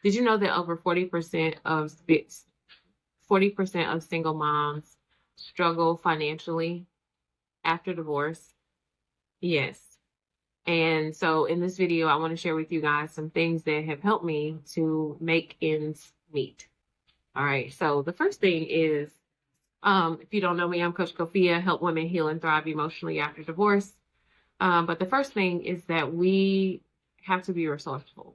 Did you know that over 40% of single moms struggle financially after divorce? Yes. And so in this video, I want to share with you guys some things that have helped me to make ends meet. All right. So the first thing is, if you don't know me, I'm Coach Kofia, help women heal and thrive emotionally after divorce. But the first thing is that we have to be resourceful.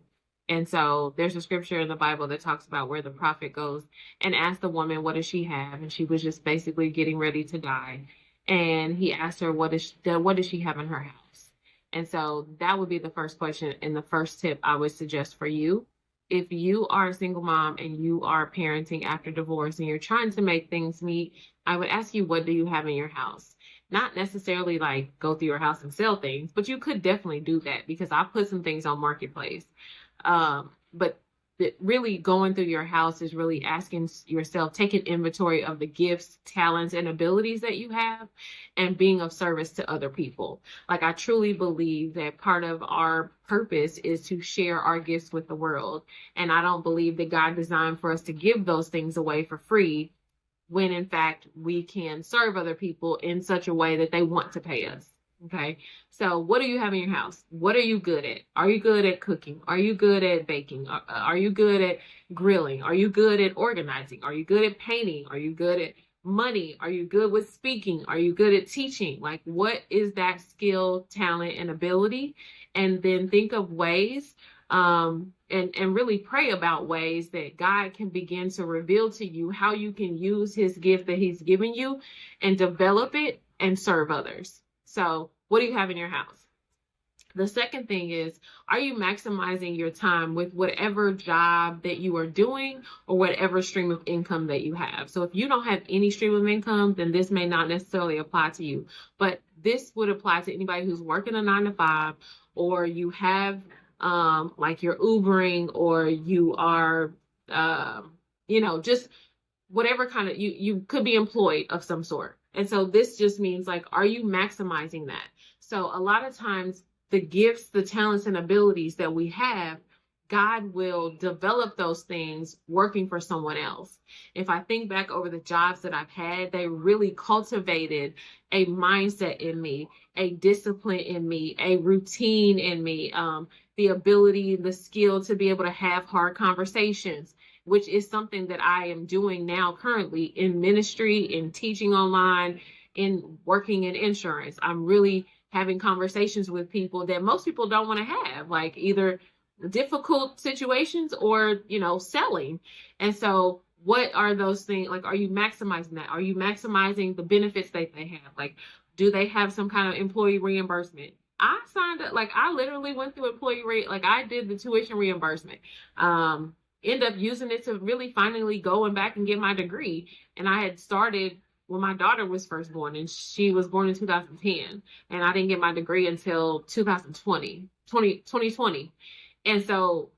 And so there's a scripture in the Bible that talks about where the prophet goes and asks the woman, what does she have? And she was just basically getting ready to die. And he asked her, what does she have in her house? And so that would be the first question and the first tip I would suggest for you. If you are a single mom and you are parenting after divorce and you're trying to make things meet, I would ask you, what do you have in your house? Not necessarily like go through your house and sell things, but you could definitely do that because I put some things on Marketplace. But really going through your house is really asking yourself, take an inventory of the gifts, talents, and abilities that you have and being of service to other people. Like, I truly believe that part of our purpose is to share our gifts with the world. And I don't believe that God designed for us to give those things away for free when in fact we can serve other people in such a way that they want to pay us. Okay. So what do you have in your house? What are you good at? Are you good at cooking? Are you good at baking? Are you good at grilling? Are you good at organizing? Are you good at painting? Are you good at money? Are you good with speaking? Are you good at teaching? Like, what is that skill, talent, and ability? And then think of ways and really pray about ways that God can begin to reveal to you how you can use his gift that he's given you and develop it and serve others. So what do you have in your house? The second thing is, are you maximizing your time with whatever job that you are doing or whatever stream of income that you have? So if you don't have any stream of income, then this may not necessarily apply to you. But this would apply to anybody who's working a 9 to 5, or you have like you're Ubering, or you are, just whatever kind of, you could be employed of some sort. And so this just means, like, are you maximizing that? So a lot of times the gifts, the talents, and abilities that we have, God will develop those things working for someone else. If I think back over the jobs that I've had, they really cultivated a mindset in me, a discipline in me, a routine in me, the ability, the skill to be able to have hard conversations, which is something that I am doing now currently in ministry, in teaching online, in working in insurance. I'm really having conversations with people that most people don't want to have, like either difficult situations or, selling. And so what are those things? Like, are you maximizing that? Are you maximizing the benefits that they have? Like, do they have some kind of employee reimbursement? I signed up, like, I literally went through like, I did the tuition reimbursement. End up using it to really finally going back and get my degree. And I had started when my daughter was first born, and she was born in 2010, and I didn't get my degree until 2020. And so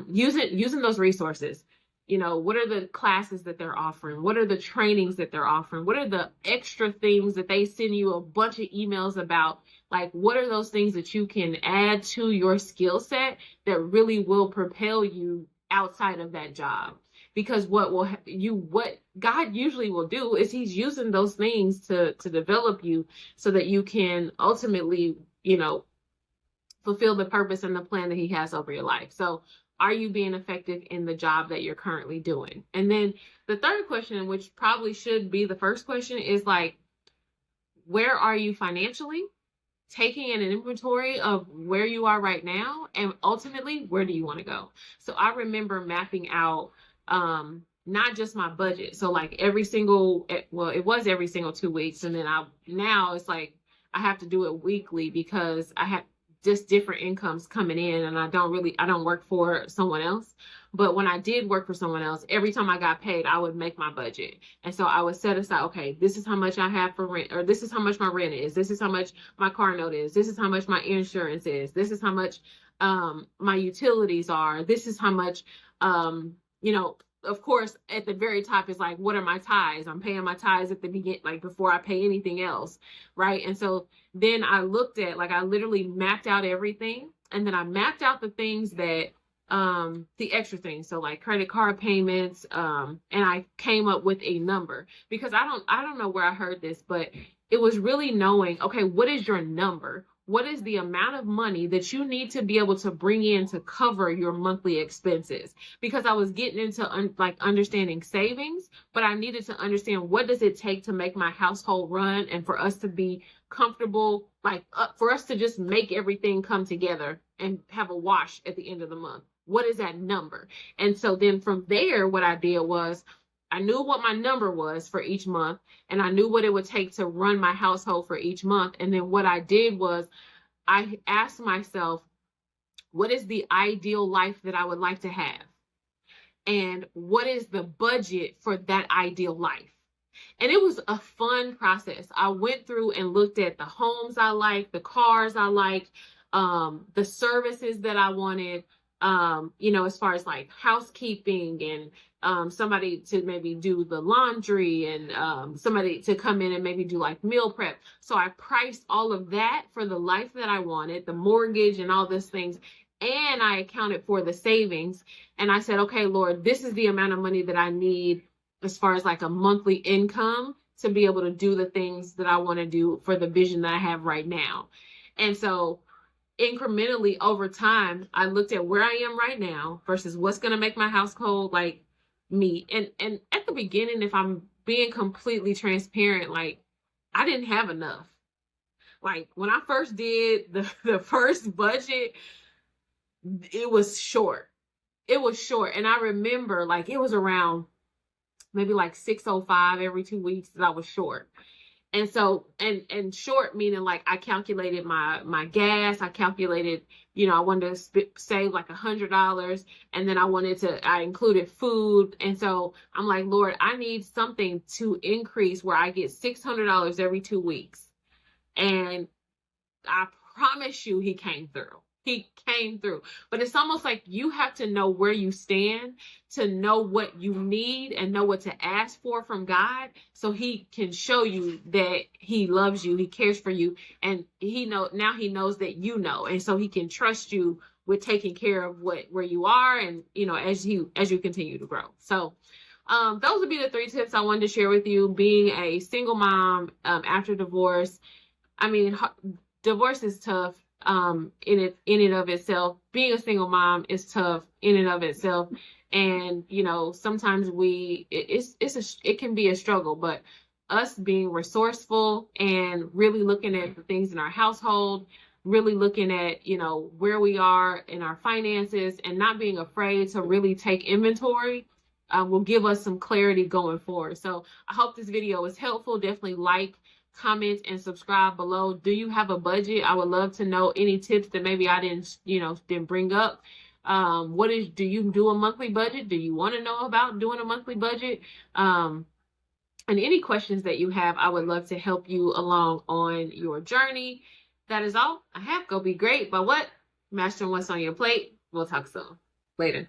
using those resources, what are the classes that they're offering? What are the trainings that they're offering? What are the extra things that they send you a bunch of emails about? Like, what are those things that you can add to your skill set that really will propel you outside of that job? Because what God usually will do is he's using those things to develop you so that you can ultimately, fulfill the purpose and the plan that he has over your life. So are you being effective in the job that you're currently doing? And then the third question, which probably should be the first question, is like, where are you financially? Taking an inventory of where you are right now, and ultimately, where do you want to go? So I remember mapping out not just my budget. So like it was every single 2 weeks. And then now it's like I have to do it weekly because I have just different incomes coming in, and I don't work for someone else. But when I did work for someone else, every time I got paid, I would make my budget. And so I would set aside, okay, this is how much I have for rent, or this is how much my rent is. This is how much my car note is. This is how much my insurance is. This is how much my utilities are. This is how much, of course, at the very top is like, what are my tithes? I'm paying my tithes at the beginning, like before I pay anything else, right? And so then I looked at, like, I literally mapped out everything, and then I mapped out the things that the extra things, so like credit card payments, and I came up with a number, because I don't know where I heard this, but it was really knowing, okay, what is your number? What is the amount of money that you need to be able to bring in to cover your monthly expenses? Because I was getting into understanding savings, but I needed to understand, what does it take to make my household run and for us to be comfortable, for us to just make everything come together and have a wash at the end of the month. What is that number? And so then from there, what I did was, I knew what my number was for each month, and I knew what it would take to run my household for each month. And then what I did was, I asked myself, what is the ideal life that I would like to have? And what is the budget for that ideal life? And it was a fun process. I went through and looked at the homes I liked, the cars I liked, the services that I wanted, as far as like housekeeping and somebody to maybe do the laundry, and somebody to come in and maybe do like meal prep. So I priced all of that for the life that I wanted, the mortgage and all those things. And I accounted for the savings. And I said, okay, Lord, this is the amount of money that I need as far as like a monthly income to be able to do the things that I want to do for the vision that I have right now. And so incrementally over time, I looked at where I am right now versus what's going to make my household like meet. And at the beginning, if I'm being completely transparent, like, I didn't have enough. Like, when I first did the first budget, it was short. It was short. And I remember, like, it was around maybe like $605 every 2 weeks that I was short. And so, and short meaning like I calculated my gas, I calculated, I wanted to save like $100, and then I included food. And so I'm like, Lord, I need something to increase where I get $600 every 2 weeks. And I promise you, he came through. He came through. But it's almost like you have to know where you stand to know what you need and know what to ask for from God, so he can show you that he loves you, he cares for you, and he knows that you know, and so he can trust you with taking care of where you are, and as you continue to grow. So those would be the 3 tips I wanted to share with you. Being a single mom after divorce, I mean, divorce is tough. In and of itself. Being a single mom is tough in and of itself, and sometimes it can be a struggle. But us being resourceful and really looking at the things in our household, really looking at where we are in our finances, and not being afraid to really take inventory, will give us some clarity going forward. So I hope this video was helpful. Definitely like, comment, and subscribe below. Do you have a budget? I would love to know any tips that maybe I didn't bring up. Do you do a monthly budget? Do you want to know about doing a monthly budget? And any questions that you have, I would love to help you along on your journey. That is all I have. Go be great. But what? Mastering what's on your plate. We'll talk soon. Later.